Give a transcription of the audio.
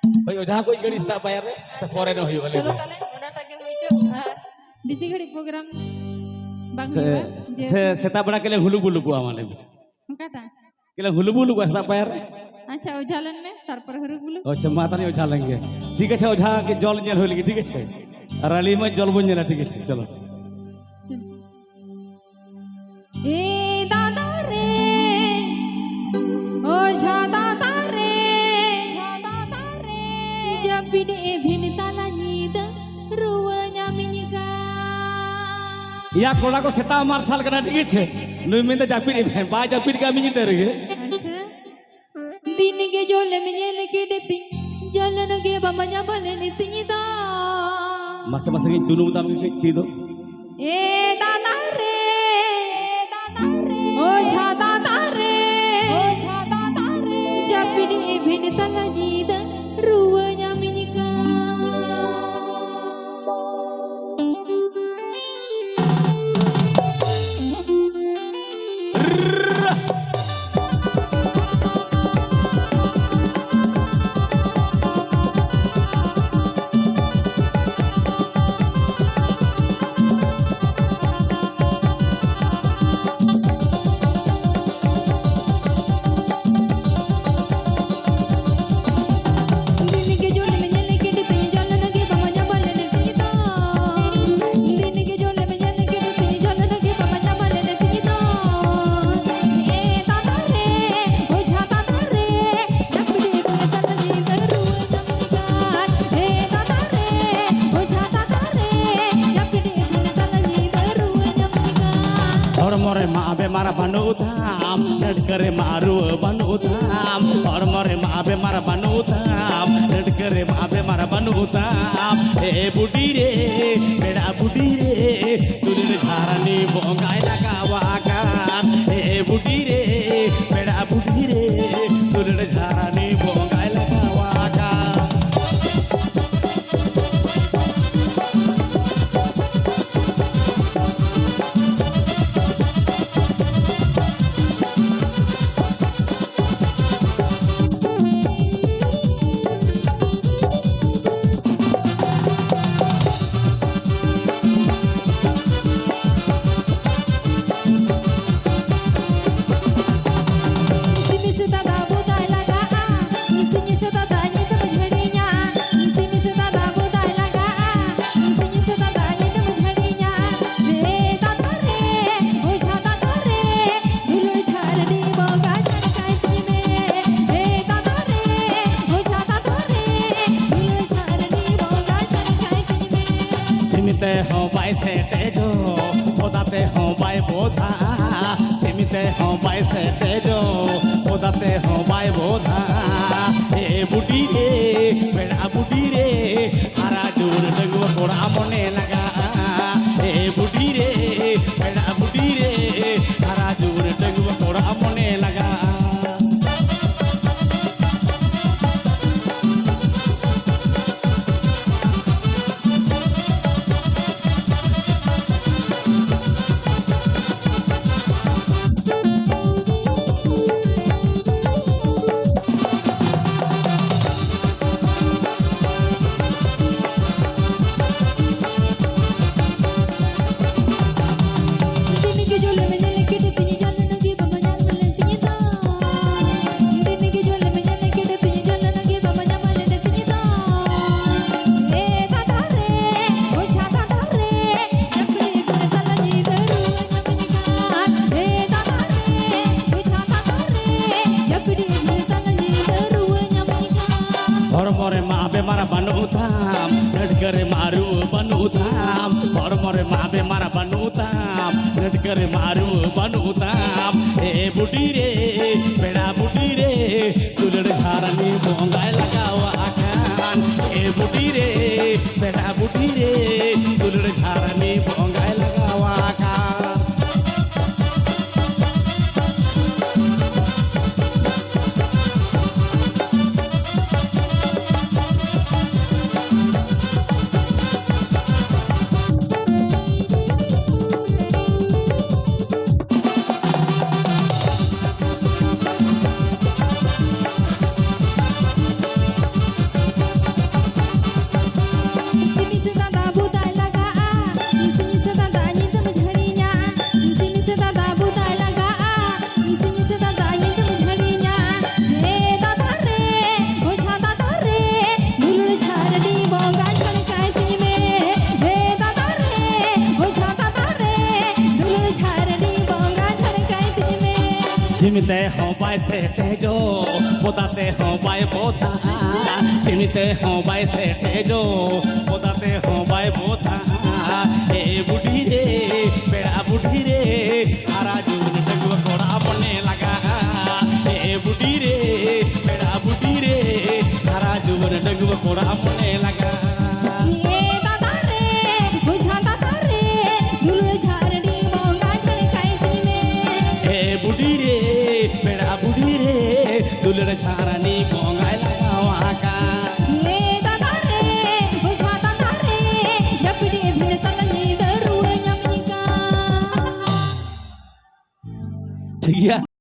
Hoy oja ko garis tak bayar sa foreign hoy wala. चलो ताले ओनाटा के होइचो আর বেশি ঘড়ি প্রোগ্রাম বাংলা যে Seta bera kele hulu bulu ko amane. কাটা Kele hulu bulu ko sa bayar. আচ্ছা ওঝালেন মে তারপর হরুক বলো अच्छा माता नहीं ओझा लेंगे ठीक है ओझा के जल जल हो लगी ठीक है रैली में जल बन जाना ठीक है चलो ए दादा रे ओझा दादा रे जब बिने भिन ताला नीद रुवanya minyika या कोला को सेता मार्शल करना ठीक है नुई में तो जापिर बा जापिर का मिनी दे रही अच्छा दिन के जोले मिnyel के देती जलन के बमanya बले नीति दा masa masa ini tunu utam ke tido ए दादा रे ओझा दादा रे जब बिने भिन ताला नीद ruwanya minyika मारा बनो धाम डट करे मारू बनो धाम और मरे माबे मारा बनो धाम डट करे माबे मारा बनो धाम ए बुढ़ी रे बेड़ा बुढ़ी रे तुझे धारनी बोंगाई लगावा कर ए बुढ़ी रे बेड़ा बुढ़ी रे तुझे धारनी बोंगाई लगावा कर हो बाय से तेजो ओदाते हो बाय बोधा सिमिते हो बाय से तेजो ओदाते हो बाय बोधा ए बुढ़ी रे बेड़ा बुढ़ी रे हरा दूर डगो कोड़ा मने लगा ए बुढ़ी रे बेड़ा बुढ़ी रे हरा दूर डगो कोड़ा मने लगा मारा बनु धाम डट करे मारू बनु धाम और मोरे माबे मारा बनु धाम डट करे मारू बनु धाम ए बुढ़ी रे बेड़ा बुढ़ी रे तुलड़ धारनी बोंगाई लगावा कान ए बुढ़ी रे बेड़ा बुढ़ी रे तुलड़ धारनी बोंगाई लगावा कान ঝিমিতে হবাই সেটে জো পোদাতে হবাই বোধা ঝিমিতে হবাই সেটে জো পোদাতে হবাই বোধা এ বুড়ি রে বেড়া বুড়ি রে সারা জীবন ডগুয়া কোড়া মনে লাগা এ বুড়ি রে বেড়া বুড়ি রে সারা জীবন ডগুয়া কোড়া মনে লাগা এ দাদা রে বুঝা দাদা রে দুলড়ে ঝাড়ডি মঙ্গা ঝড়কাই দিমে এ বুড়ি রে বেড়া বুড়ি রে দুলর ঝাড়ানি গঙ্গায় লাগাও আকা এ দাদা রে বুঝা দাদা রে জপড়ি ভিড় তলনি দরুয়ে ñamনিকা ঠিক আছে